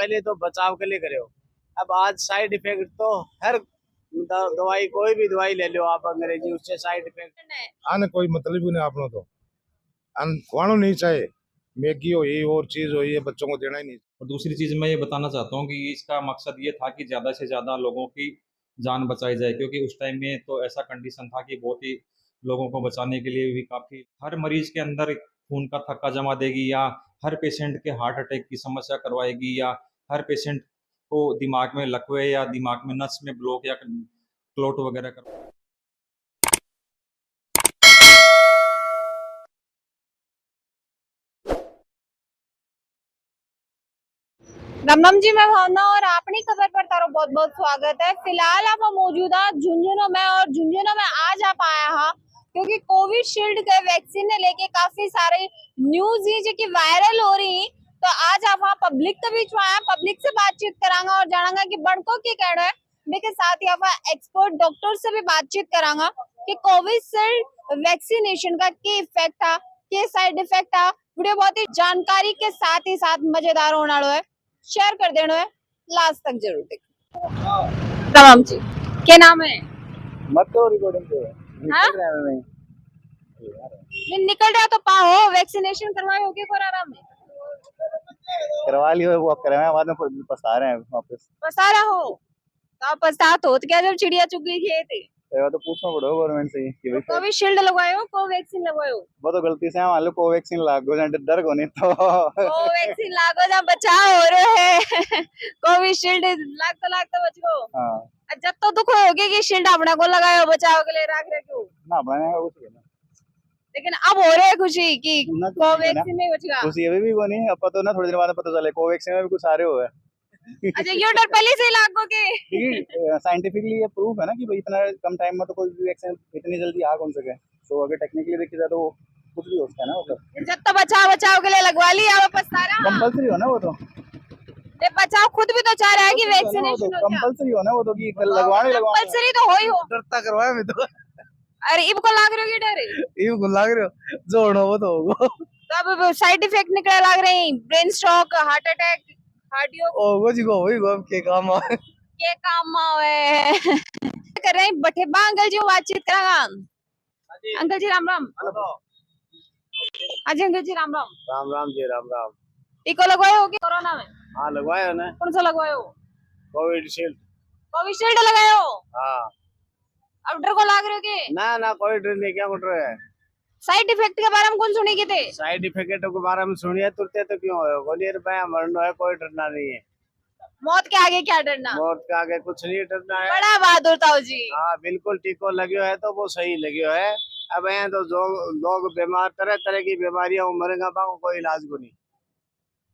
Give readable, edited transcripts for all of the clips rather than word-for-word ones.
पहले तो बचाव के लिए करे हो। अब आज साइड इफेक्ट तो हर दवाई, कोई भी दवाई ले लो आप अंग्रेजी, उससे साइड इफेक्ट आने कोई मतलब ही नहीं आपने तो खुआना नहीं चाहिए। मैगी हो ये और चीज हो ये बच्चों को देना ही नहीं। और दूसरी चीज़ मैं ये बताना चाहता हूँ कि इसका मकसद ये था कि ज़्यादा से ज़्यादा लोगों की जान बचाई जाए, क्योंकि उस टाइम में तो ऐसा कंडीशन था कि बहुत ही लोगों को बचाने के लिए भी काफ़ी, हर मरीज के अंदर खून का थक्का जमा देगी, या हर पेशेंट के हार्ट अटैक की समस्या करवाएगी, या हर पेशेंट को दिमाग में लकवे या दिमाग में नस में ब्लॉक या क्लोट वगैरह कर। राम राम जी, मैं भावना और अपनी खबर पर तारो बहुत बहुत स्वागत है। फिलहाल आप मौजूदा झुंझुनू में, और झुंझुनू में आज आप आया हा क्योंकि कोविशील्ड के वैक्सीन ने लेके काफी सारे न्यूज ही जो कि वायरल हो रही। तो आज आप वहाँ पब्लिक के बीच में आया, पब्लिक से बातचीत करांगा और जानांगा कि बड़को की कहना है। मेरे साथ यहाँ पर एक्सपर्ट डॉक्टर से भी बातचीत करांगा कि कोविशील्ड वैक्सीनेशन का क्या इफेक्ट था, क्या साइड इफेक्ट था। वीडियो बहुत ही जानकारी के साथ ही साथ मजेदार होने वाला है, शेयर कर देना है, लास्ट तक जरूर देखो। राम जी, क्या नाम है? मत तो रिकॉर्डिंग पे हाँ? निकल रहा है नहीं। नहीं निकल रहा तो पाओ, वैक्सीनेशन करवाए होगे कोरोना में? करवा लियो, वो करवाया बाद में पछता रहे हैं वापस। पछता रहा हो तो आप पछतात हो तो क्या, जब चिड़िया चुग गई खेत है तो पूछना पड़ेगा गवर्नमेंट से कि भाई कोविशील्ड लगवाए हो, कोवैक्सीन लगवाए हो? वो तो गलती से मान लो कोवैक्सीन लागू जाए डर को नहीं तो कोवैक्सीन लागो ना, बचाव हो रहे है कोविशील्ड लाग तो बच गो। हाँ जब तो दुख होगी कि शील्ड अपने को लगाए हो, बचाव के लिए रख रहे हो ना बनाएगा कुछ नहीं। लेकिन अब हो रहे है खुशी कि ना कोवैक्सीन में बच गया। खुशी अभी भी को नहीं, अब तो ना थोड़ी देर बाद पता चले कोवैक्सीन में भी कुछ सारे हुए अच्छा, ये डर पहले से ही लागो के साइंटिफिकली ये प्रूफ है ना कि भाई इतना कम टाइम में तो कोई भी वैक्सीन इतनी जल्दी आ कौन सके। तो अगर टेक्निकली देखी जाए तो कुछ भी हो सकता है ना, मतलब जब तो बचाव के लिए लगवा लिया वापस सारा। कंपलसरी हो ना वो तो। ये बचाव खुद भी तो चाह रहा है कि वैक्सीनेशन हो जाए। कंपलसरी हो ना वो तो कि लगवाने कंपलसरी तो हो ही हो। डरता करवाया मैं तो अरे इब को लाग रही होगी डर, ये को लाग रहे हो जोड़ो वो तो होगा। तो अब साइड इफेक्ट निकले लाग रहे हैं, brain stroke, heart attack, cardio ओ वो जी को वही को के काम आ के काम आवे कर रहे हैं। बठे बा अंकल जी बातचीत करांगा। अंकल जी राम राम। अजय अंकल जी राम राम। राम राम जी राम राम। टीका लगवाए हो कि कोरोना में? हाँ लगवाया ना। कौन सा लगवाए हो? कोविशील्ड। कोविशील्ड लगाए हो? हाँ। अब डर को लाग रहे हो कि ना ना कोई डर नहीं, क्या उठ रहा है। साइड इफेक्ट के बारे में कौन सुनी की थे? साइड इफेक्ट के बारे में सुनिए तुरते तो क्यों हो, बोलिए रुपया मरना है, कोई डरना नहीं है। मौत के आगे क्या डरना? मौत के आगे कुछ नहीं डरना है। बड़ा बहादुर ताऊ जी। हाँ बिल्कुल, टीको लगे है तो वो सही लगे है। अब यहाँ तो जो लोग बीमार तरह तरह की बीमारियां मरेगा पाओ, कोई इलाज को नहीं।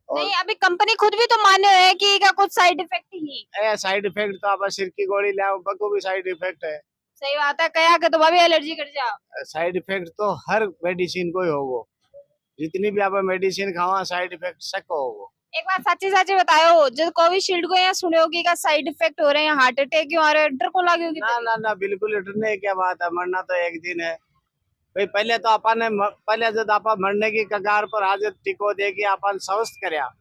नहीं अभी कंपनी खुद भी तो माने है कि का कुछ साइड इफेक्ट ही। साइड इफेक्ट तो आप सिर की गोली ले बको भी साइड इफेक्ट है। सही बात है, कया के तो भाभी एलर्जी कर जाओ। साइड इफेक्ट तो हर मेडिसिन को ही होगो, जितनी भी आप मेडिसिन खावा साइड इफेक्ट सक होगो। एक बात सच्ची सच्ची बताओ, जो कोविशील्ड को यहाँ सुने होगी का साइड इफेक्ट हो रहे हैं, हार्ट अटैक क्यों आ रहे हैं, डर को लगी होगी? ना ना ना बिल्कुल डरने की क्या बात है, मरना तो एक दिन है भाई। पहले तो अपन ने पहले जब आप मरने की कगार पर हाजिर टिको दे के अपन स्वस्थ करया।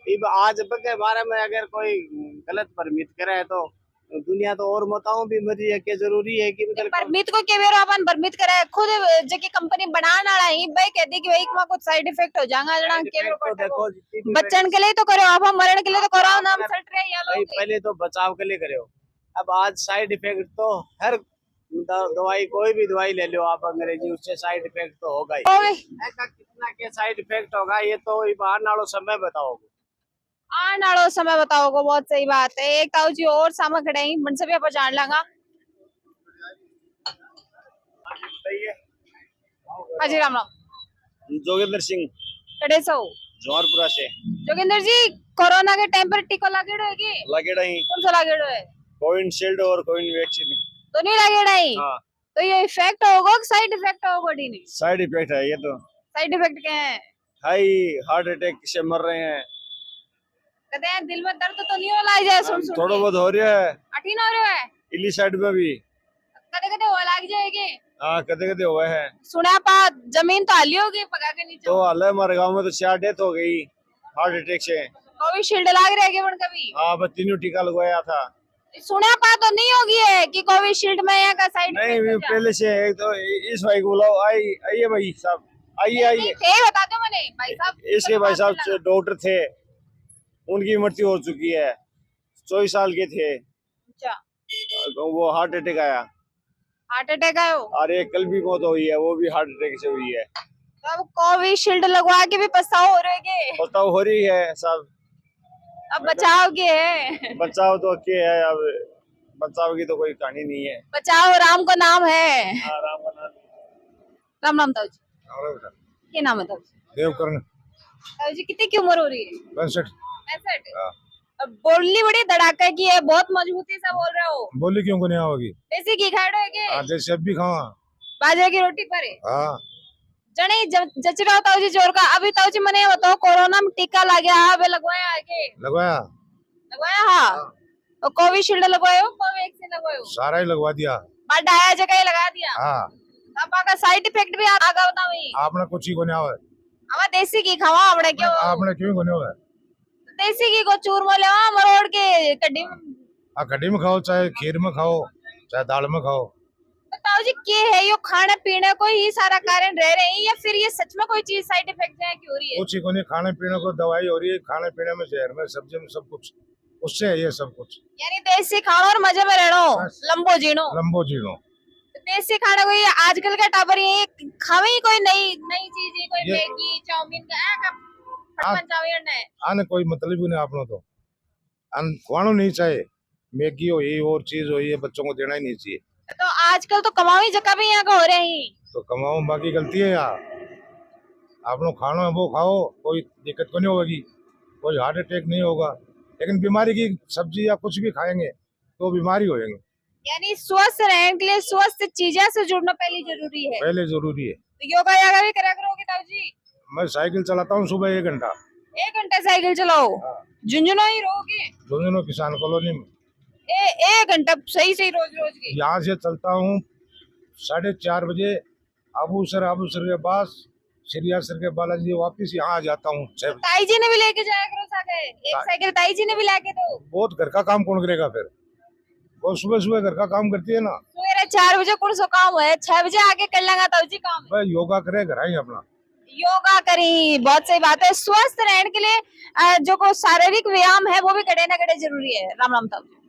इब आज के बारे में अगर कोई गलत परमित करे तो दुनिया तो और मताओं भी मरी है कि जरूरी है कि परमित को के बेरो अपन परमित करे खुद जकी कंपनी बनाने वाला ही भाई कहती कि भाई कुछ साइड इफेक्ट हो जाएगा जड़ा के बेरो देखो बच्चन के लिए तो करो, अब हम मरण के लिए तो करो ना, हम सट रहे हैं लोग। पहले तो बचाव के लिए करे हो। अब आज साइड इफेक्ट तो हर दवाई, कोई भी दवाई ले लो आप अंग्रेजी, उससे साइड इफेक्ट तो होगा ही। ऐसा कितना के साइड इफेक्ट होगा ये तो बाहर नालों समय बताओगे। आने समय बताओगे, बहुत सही बात है। एक ताऊ जी और सामा खड़े हैं, मन से भी आप जान लांगा। हाजी राम राम। जोगिंदर सिंह कड़े सो जौहरपुरा से। जोगिंदर जी, कोरोना के टाइम पर टीका लागेड़ो है की? लगेड़ा ही। कौन सा लागेड़ो है? कोविशील्ड और कोविड वैक्सीन। तो नहीं लागेड़ा ही। हाँ। तो ये इफेक्ट होगा कि साइड इफेक्ट होगा? नहीं साइड इफेक्ट है ये तो। साइड इफेक्ट क्या है? हाई हार्ट अटैक से मर रहे हैं। कहते हैं दिल में दर्द तो नहीं हो रहा है सुन सुन थोड़ा बहुत हो रहा है, अठीन हो रहा है, इली साइड में भी कदे कदे हो लाग जाएगी। हाँ कदे कदे हुआ है। सुना पा जमीन तो हली होगी पगा के नीचे। तो हाल हमारे गाँव में तो 4 डेथ हो गई हार्ट अटैक से। कोविशील्ड लाग रहा है कि बन कभी हाँ बस तीनों टीका लगवाया था। सुना पा तो नहीं होगी है कि कोविशील्ड में यहाँ का साइड नहीं पहले से एक तो इस भाई को बुलाओ, आइए भाई साहब, आइए थे बता दो मैंने भाई साहब इसके भाई साहब डॉक्टर थे, उनकी मृत्यु हो चुकी है, 24 साल के थे, अच्छा वो हार्ट अटैक आया। हार्ट अटैक आयो और एक कल भी मौत हुई है, वो भी हार्ट अटैक से हुई है। तो अब कोविशील्ड लगवा के भी पछताओ हो रहे के बताओ हो रही है साहब, अब बचाव के है बचाव तो क्या है, अब बचाव की तो कोई कहानी नहीं है। बचाओ राम को नाम है। हाँ, राम का नाम। राम राम ताऊ जी, और क्या नाम है ताऊ जी? देवकर्ण ताऊ जी कितनी की उम्र हो रही है? 65। 65। हाँ। अब बोलनी बड़ी धड़ाका की है, बहुत मजबूती से बोल रहे हो। बोली क्यों को नहीं आओगी? देसी घी खा रहे हो के? हाँ जैसे अब भी खावा। बाजरे की रोटी पर है। हाँ जने जच रहा हो ताऊ जी जोर का। अभी ताऊ जी मने बताओ कोरोना में टीका लग गया है, लगवाया है के? लगवाया। लगवाया हाँ। और कोविशील्ड लगवायो, कोवैक्सीन लगवायो? सारा ही लगवा दिया। बट आया जगह ही लगा दिया। हाँ अब आका साइड इफेक्ट भी आगा बताओ ही। आपने कुछ ही को नहीं आवे। अब देसी घी खावा आपने क्यों? आपने क्यों को नहीं आवे? देसी घी को चूरमा लेवा मरोड़ के कड्डी में। हाँ कढ़ी में खाओ, चाहे खीर में खाओ, चाहे दाल में खाओ। तो ताऊ जी क्या है यो खाने पीने को ही सारा कारण रह रहे हैं या फिर ये सच में कोई चीज साइड इफेक्ट है की हो रही है? कुछ ही को नहीं, खाने पीने को दवाई हो रही है, खाने पीने में जहर में सब्जी में सब कुछ, उससे है ये सब कुछ। यानी देसी खाओ और मजे में रहनो, लंबो जीनो। लंबो जीनो। देसी खाने को ये आजकल का टाबर ये खावे ही कोई नई नई चीज ही, कोई मैगी चाउमीन का फटफट चाउमीन है। आने कोई मतलब ही नहीं आपने तो खाना नहीं चाहिए, मैगी हो ये और चीज हो ये बच्चों को देना ही नहीं चाहिए। तो आजकल तो कमाई जगह भी यहाँ का हो रहे हैं। तो कमाओ, बाकी गलती है यार, आप लोग खाना है वो खाओ, कोई दिक्कत को नहीं होगी, कोई हार्ट अटैक नहीं होगा, लेकिन बीमारी की सब्जी या कुछ भी खाएंगे तो बीमारी हो जाएंगे। यानी स्वस्थ रहने के लिए स्वस्थ चीजें से जुड़ना पहले जरूरी है। पहले जरूरी है। तो योगा यागा भी करा करोगे ताऊ जी? मैं साइकिल चलाता हूँ सुबह 1 घंटा। 1 घंटा साइकिल चलाओ? झुंझुनू ही रहोगे? दोनों किसान कॉलोनी में 1 घंटा सही सही रोज रोज की? यहाँ से चलता हूँ 4:30 बजे आबूसर के पास श्रीयासर के बालाजी, वापिस यहाँ आ जाता हूँ 6 बजे। ताई जी ने भी लेके जाया करो साथे, एक साइकिल ताई जी ने भी लाके दो। बहुत घर का काम कौन करेगा फिर, वो सुबह सुबह घर का काम करती है ना। सवेरे 4 बजे कौन सो काम है, 6 बजे आके कर लेंगे ताऊ जी काम। भाई योगा करे घर ही अपना, योगा करी, बहुत सही बात है। स्वस्थ रहने के लिए जो को शारीरिक व्यायाम है वो भी कड़े ना कड़े जरूरी है। राम राम ताऊ जी,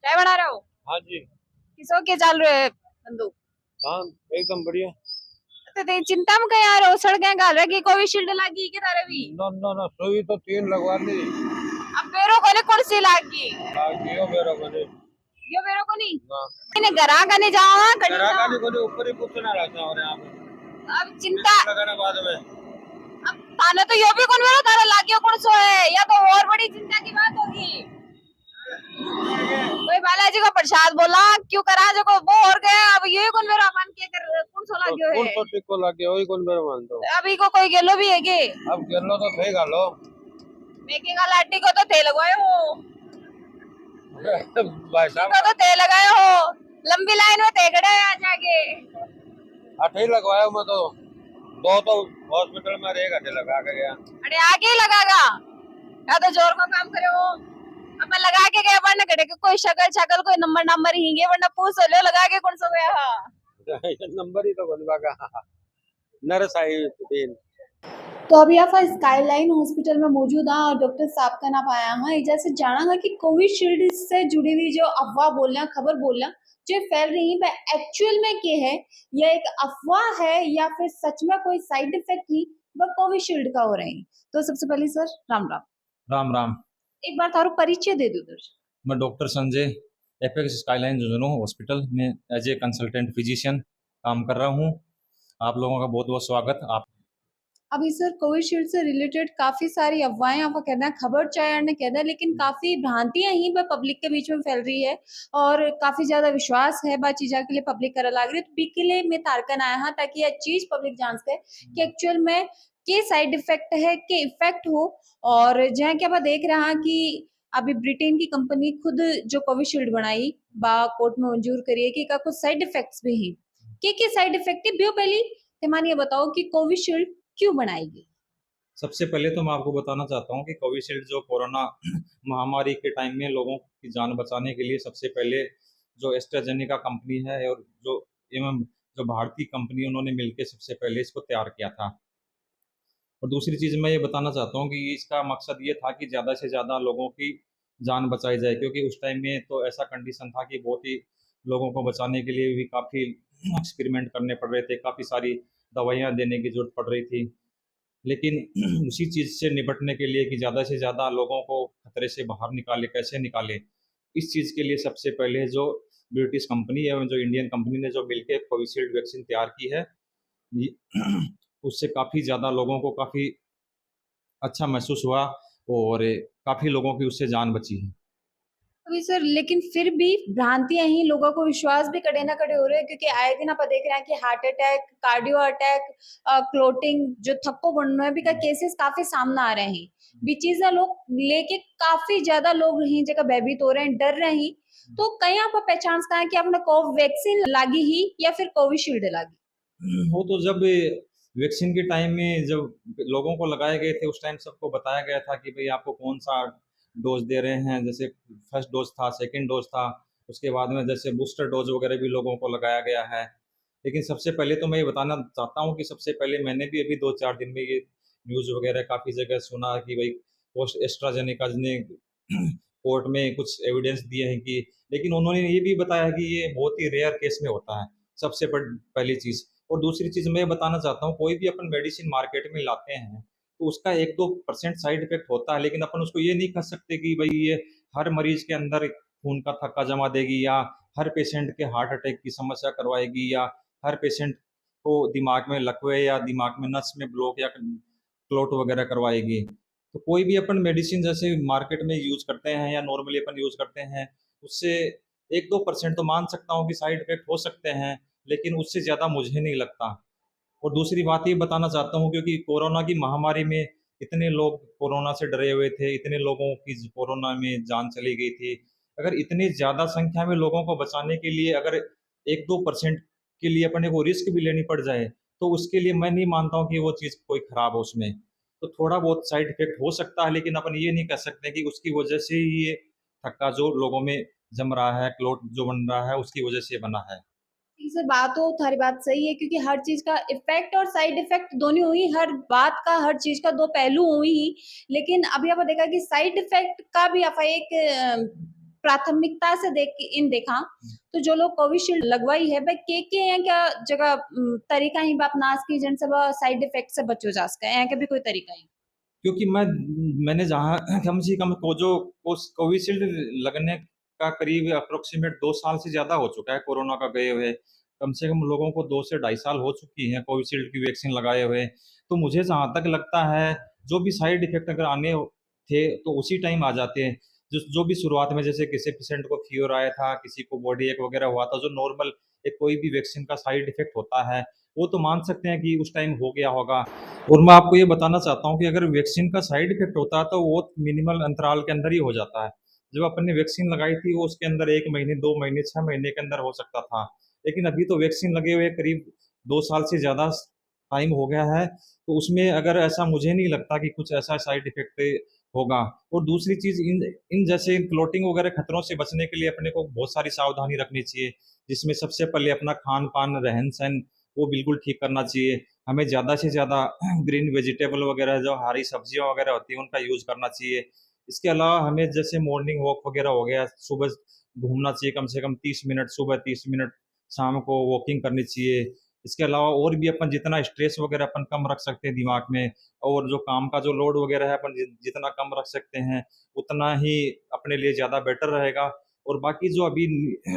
चाय बना रहे हो? हाँ जी। किसो के चल रहे है बंदूक? हाँ एकदम बढ़िया। तो ते चिंता में कहीं आ रहे हो, सड़कें गाल रही कोविशील्ड लगी के तारे भी? ना सुई तो 3 लगवा दी। अब बेरो को कौन सी लागी? यो बेरो को नहीं। यो बेरो को नहीं? मैंने घरा का नहीं जावा कड़ी घरा का नहीं को ऊपर ही पूछना रहता और यहाँ पे। अब चिंता लगाना बाद में। अब ताने तो यो भी कौन बेरो तारा लागियो कौन सो है, या तो और बड़ी चिंता की बात होगी। कोई बालाजी को प्रसाद बोला क्यों करा जो को वो और गया। अब ये कौन बेरो अपन के कर कौन सो लागियो है? कौन सा टिको लागे वही कौन बेरो मान दो। अभी को कोई गेलो भी है के? अब गेलो तो थे गालो। मेके का लाठी को तो थे लगाए हो, भाई साहब को तो थे लगाए हो, लंबी लाइन में थे खड़े आ जाके। 8 ही लगवाया मैं तो, 2 तो हॉस्पिटल में 1 घंटे लगा के गया। अरे आगे ही लगागा या तो जोर को काम करे हो। अब मैं लगा के गया वरना घड़े के कोई शक्ल कोई नंबर ही गए वरना पूछ लो लगा के कौन सो गया। हाँ नंबर ही तो बनवा का नर्स आई 3। तो अभी आप स्काईलाइन हॉस्पिटल में मौजूद हैं और डॉक्टर साहब का नाम आया है जैसे जाना है कि कोविशील्ड से जुड़ी हुई जो अफवाह बोलना खबर बोलना जो फैल रही है वह एक्चुअल में क्या है, यह एक अफवाह है या फिर सच में कोई साइड इफेक्ट ही वह कोविशील्ड का हो रहे हैं। तो सबसे पहले सर राम राम। राम राम। एक बार थारो परिचय दे दो दर्शक। मैं doctor Sanjay apex skyline Jhunjhunu hospital में एज ए कंसल्टेंट फिजिशियन काम कर रहा हूँ। आप लोगों का बहुत बहुत स्वागत। आप अभी सर कोविशील्ड से रिलेटेड काफी सारी अफवाहें आपको कहना है खबर चाहे ने कहना है, लेकिन काफी भ्रांतियां ही पब्लिक के बीच में फैल रही है और काफी ज्यादा विश्वास है बा चीजा के लिए पब्लिक करा लग रही है। तो बी के लिए मैं तारकन आया हाँ ताकि यह चीज पब्लिक जान सके कि एक्चुअल में के साइड इफेक्ट है के इफेक्ट हो। और जहाँ क्या देख रहा कि अभी ब्रिटेन की कंपनी खुद जो कोविशील्ड बनाई बा कोर्ट में मंजूर करिए कि का कुछ साइड इफेक्ट्स भी हैं के साइड इफेक्ट है। पहली ते मानिए बताओ कि कोविशील्ड क्यों बनाएगी? सबसे पहले तो मैं आपको बताना चाहता हूँ कि कोविशील्ड जो कोरोना महामारी के टाइम में लोगों की जान बचाने के लिए सबसे पहले जो एस्ट्राजेनेका कंपनी है और जो एवं जो भारतीय कंपनी उन्होंने मिलकर सबसे पहले इसको तैयार किया था। और दूसरी चीज़ मैं ये बताना चाहता हूँ कि इसका मकसद ये था कि ज़्यादा से ज़्यादा लोगों की जान बचाई जाए, क्योंकि उस टाइम में तो ऐसा कंडीशन था कि बहुत ही लोगों को बचाने के लिए भी काफ़ी एक्सपेरिमेंट करने पड़ रहे थे, काफ़ी सारी दवाइयाँ देने की ज़रूरत पड़ रही थी। लेकिन उसी चीज़ से निपटने के लिए कि ज़्यादा से ज़्यादा लोगों को खतरे से बाहर निकाले, कैसे निकालें? इस चीज़ के लिए सबसे पहले जो ब्रिटिश कंपनी एवं जो इंडियन कंपनी ने जो मिलके कोविशील्ड वैक्सीन तैयार की है, ये उससे काफ़ी ज़्यादा लोगों को काफ़ी अच्छा महसूस हुआ और काफ़ी लोगों की उससे जान बची है। अभी सर लेकिन फिर भी भ्रांतियां ही लोगों को विश्वास भी कड़े ना कड़े हो रहे हैं, क्योंकि आए दिन आप देख रहे हैं कि heart attack, cardio attack, clotting, जो थक्को बढ़ने भी का केसेस काफी सामने आ रहे हैं। भी चीजें लोग लेके काफी ज्यादा लोग ही जगह भयभीत हो रहे हैं, डर रहे हैं। तो कहीं आप पहचान सकते हैं कि आपने कोवैक्सीन लागी ही या फिर कोविशील्ड लागी? वो तो जब वैक्सीन के टाइम में जब लोगों को लगाए गए थे, उस टाइम सबको बताया गया था कि भई आपको कौन-सा डोज़ दे रहे हैं। जैसे फर्स्ट डोज़ था, सेकंड डोज़ था, उसके बाद में जैसे बूस्टर डोज़ वगैरह भी लोगों को लगाया गया है। लेकिन सबसे पहले तो मैं ये बताना चाहता हूँ कि सबसे पहले मैंने भी अभी 2-4 दिन में ये न्यूज़ वगैरह काफ़ी जगह सुना कि भई पोस्ट एस्ट्राज़ेनेका ने कोर्ट में कुछ एविडेंस दिए हैं कि, लेकिन उन्होंने ये भी बताया कि ये बहुत ही रेयर केस में होता है, सबसे पहली चीज़। और दूसरी चीज़ मैं ये बताना चाहता हूँ, कोई भी अपन मेडिसिन मार्केट में लाते हैं, तो उसका 1-2% साइड इफ़ेक्ट होता है, लेकिन अपन उसको ये नहीं कह सकते कि भई ये हर मरीज़ के अंदर खून का थक्का जमा देगी या हर पेशेंट के हार्ट अटैक की समस्या करवाएगी या हर पेशेंट को दिमाग में लकवे या दिमाग में नस में ब्लॉक या क्लॉट वगैरह करवाएगी। तो कोई भी अपन मेडिसिन जैसे मार्केट में यूज़ करते हैं या नॉर्मली अपन यूज़ करते हैं, उससे 1-2% तो मान सकता हूँ कि साइड इफ़ेक्ट हो सकते हैं, लेकिन उससे ज़्यादा मुझे नहीं लगता। और दूसरी बात ये बताना चाहता हूँ, क्योंकि कोरोना की महामारी में इतने लोग कोरोना से डरे हुए थे, इतने लोगों की कोरोना में जान चली गई थी। अगर इतनी ज़्यादा संख्या में लोगों को बचाने के लिए अगर 1-2% के लिए अपने को रिस्क भी लेनी पड़ जाए, तो उसके लिए मैं नहीं मानता हूँ कि वो चीज़ कोई खराब हो उसमें। तो थोड़ा बहुत साइड इफ़ेक्ट हो सकता है, लेकिन अपन ये नहीं कह सकते कि उसकी वजह से ही ये थक्का जो लोगों में जम रहा है, क्लॉट जो बन रहा है, उसकी वजह से बना है। ठीक सर, बात तो थारी बात सही है, क्योंकि हर चीज का इफेक्ट और साइड इफेक्ट दोनों हुई, हर बात का हर चीज का दो पहलू हुई ही। लेकिन अभी आप देखा कि साइड इफेक्ट का भी आप एक प्राथमिकता से देखा तो जो लोग कोविशील्ड लगवाई है भाई के हैं क्या जगह तरीका ही बाप नाश की जन सब साइड इफेक्ट से बचो जा सके हैं के भी कोई तरीका ही? क्योंकि मैंने जहाँ कम से कम को जो उस कोविशील्ड लगने का करीब अप्रोक्सीमेट 2 साल से ज़्यादा हो चुका है कोरोना का गए हुए। कम से कम लोगों को 2 से ढाई साल हो चुकी हैं कोविशील्ड की वैक्सीन लगाए हुए। तो मुझे जहाँ तक लगता है, जो भी साइड इफ़ेक्ट अगर आने थे, तो उसी टाइम आ जाते हैं। जो जो भी शुरुआत में जैसे किसी पेशेंट को फ़ीवर आया था, किसी को बॉडी एक वगैरह हुआ था, जो नॉर्मल एक कोई भी वैक्सीन का साइड इफ़ेक्ट होता है, वो तो मान सकते हैं कि उस टाइम हो गया होगा। और मैं आपको ये बताना चाहता हूँ कि अगर वैक्सीन का साइड इफ़ेक्ट होता है, तो वो मिनिमल अंतराल के अंदर ही हो जाता है। जब अपन ने वैक्सीन लगाई थी, वो उसके अंदर 1 महीने, 2 महीने, 6 महीने के अंदर हो सकता था। लेकिन अभी तो वैक्सीन लगे हुए करीब 2 साल से ज़्यादा स टाइम हो गया है, तो उसमें अगर ऐसा मुझे नहीं लगता कि कुछ ऐसा साइड इफ़ेक्ट होगा। और दूसरी चीज़, इन इन जैसे क्लॉटिंग वगैरह खतरों से बचने के लिए अपने को बहुत सारी सावधानी रखनी चाहिए, जिसमें सबसे पहले अपना खान-पान, रहन-सहन वो बिल्कुल ठीक करना चाहिए। हमें ज़्यादा से ज़्यादा ग्रीन वेजिटेबल वगैरह जो हरी सब्जियाँ वगैरह होती हैं, उनका यूज़ करना चाहिए। इसके अलावा हमें जैसे मॉर्निंग वॉक वगैरह हो गया, सुबह घूमना चाहिए कम से कम 30 मिनट, सुबह 30 मिनट, शाम को वॉकिंग करनी चाहिए। इसके अलावा और भी अपन जितना स्ट्रेस वगैरह अपन कम रख सकते हैं दिमाग में, और जो काम का जो लोड वगैरह है अपन जितना कम रख सकते हैं, उतना ही अपने लिए ज़्यादा बेटर रहेगा। और बाकी जो अभी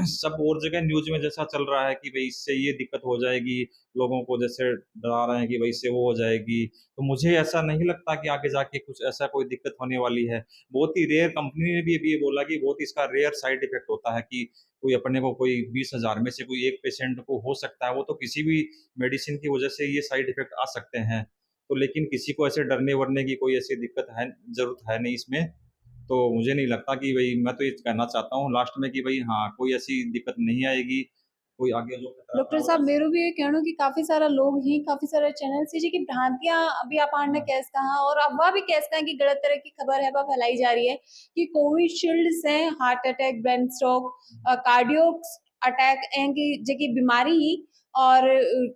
सब और जगह न्यूज़ में जैसा चल रहा है कि भई इससे ये दिक्कत हो जाएगी, लोगों को जैसे डरा रहे हैं कि भई इससे वो हो जाएगी, तो मुझे ऐसा नहीं लगता कि आगे जाके कुछ ऐसा कोई दिक्कत होने वाली है। बहुत ही रेयर, कंपनी ने भी अभी ये बोला कि बहुत इसका रेयर साइड इफ़ेक्ट होता है कि कोई अपने को कोई 20,000 में से कोई एक पेशेंट को हो सकता है, वो तो किसी भी मेडिसिन की वजह से ये साइड इफ़ेक्ट आ सकते हैं। तो लेकिन किसी को ऐसे डरने-वरने की कोई ऐसी दिक्कत है, ज़रूरत है नहीं इसमें। तो मुझे नहीं लगता कि भई, मैं तो ये कहना चाहता हूँ लास्ट में कि भई हाँ, कोई ऐसी दिक्कत नहीं आएगी। कोई आगे जो खतरा डॉक्टर था, साहब मेरो भी ये कहना कि काफी सारा लोग ही काफी सारे चैनल से जी की भ्रांतियां अभी आप ने कैस कहा और अफवाह भी कैस कहा कि गलत तरह की खबर है वह फैलाई जा रही है कि कोविशील्ड से heart attack, brain stroke, cardio attack की जकी बीमारी ही और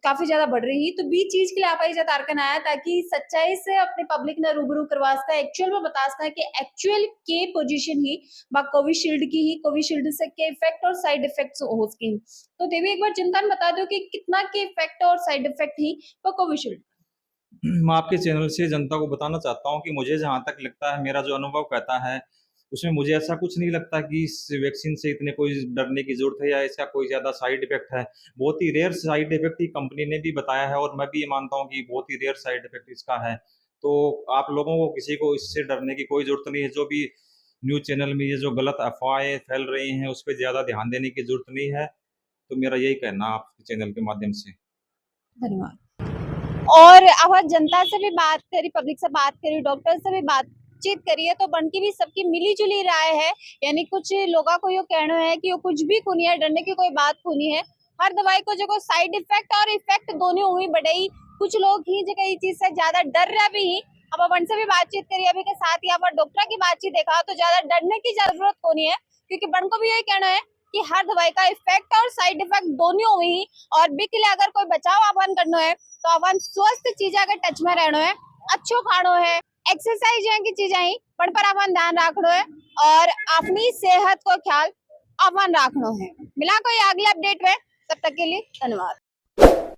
काफी ज्यादा बढ़ रही है। तो बी चीज के लिए आप आई तारकन आया ताकि सच्चाई से अपने पब्लिक ने रूबरू करवा सका, एक्चुअल में बता सका कि एक्चुअल के पोजीशन ही बा कोविशील्ड की ही, कोविशील्ड से के इफेक्ट और साइड इफेक्ट्स हो सके। तो देवी एक बार चिंतन बता दो कि कितना के इफेक्ट और साइड इफेक्ट ही वो कोविशील्ड। मैं आपके चैनल से जनता को बताना चाहता हूँ कि मुझे जहाँ तक लगता है, मेरा जो अनुभव कहता है, उसमें मुझे ऐसा कुछ नहीं लगता कि इस वैक्सीन से इतने कोई डरने की ज़रूरत है या इसका कोई ज़्यादा साइड इफ़ेक्ट है। बहुत ही रेयर साइड इफ़ेक्ट ही कंपनी ने भी बताया है और मैं भी ये मानता हूँ कि बहुत ही रेयर साइड इफ़ेक्ट इसका है। तो आप लोगों को किसी को इससे डरने की कोई ज़रूरत नहीं है। जो भी न्यूज़ चैनल में ये जो गलत अफ़वाहें फैल रही हैं, उस पे ज़्यादा ध्यान देने की ज़रूरत नहीं है। तो मेरा यही कहना है आपके चैनल के माध्यम से। धन्यवाद। और अब जनता से भी बात करी, पब्लिक से बात करी, डॉक्टर से भी बातचीत करी है तो बन की भी सबकी मिली जुली राय है। यानी कुछ लोगों को यो कहना है कि यो कुछ भी खूनी है, डरने की कोई बात खूनी है। हर दवाई को जो साइड इफेक्ट और इफेक्ट दोनों हुई बढ़ई। कुछ लोग ही जो इस चीज से ज्यादा डर रहे भी ही। अब अपन से भी बातचीत करी अभी के साथ ही अब डॉक्टर की बातचीत देखा तो ज्यादा डरने की जरूरत कोनी है, क्योंकि बन को भी यही कहना है कि हर दवाई का इफेक्ट और साइड इफेक्ट दोनों हुई। और बी के लिए अगर कोई बचाव अपन करना है तो अपन स्वस्थ चीजा के टच में रहना है, अच्छो खानो है, एक्सरसाइज की चीजें ही पर अपन ध्यान रखना है और अपनी सेहत को ख्याल अपन रखना है। मिला कोई अगले अपडेट में, तब तक के लिए धन्यवाद।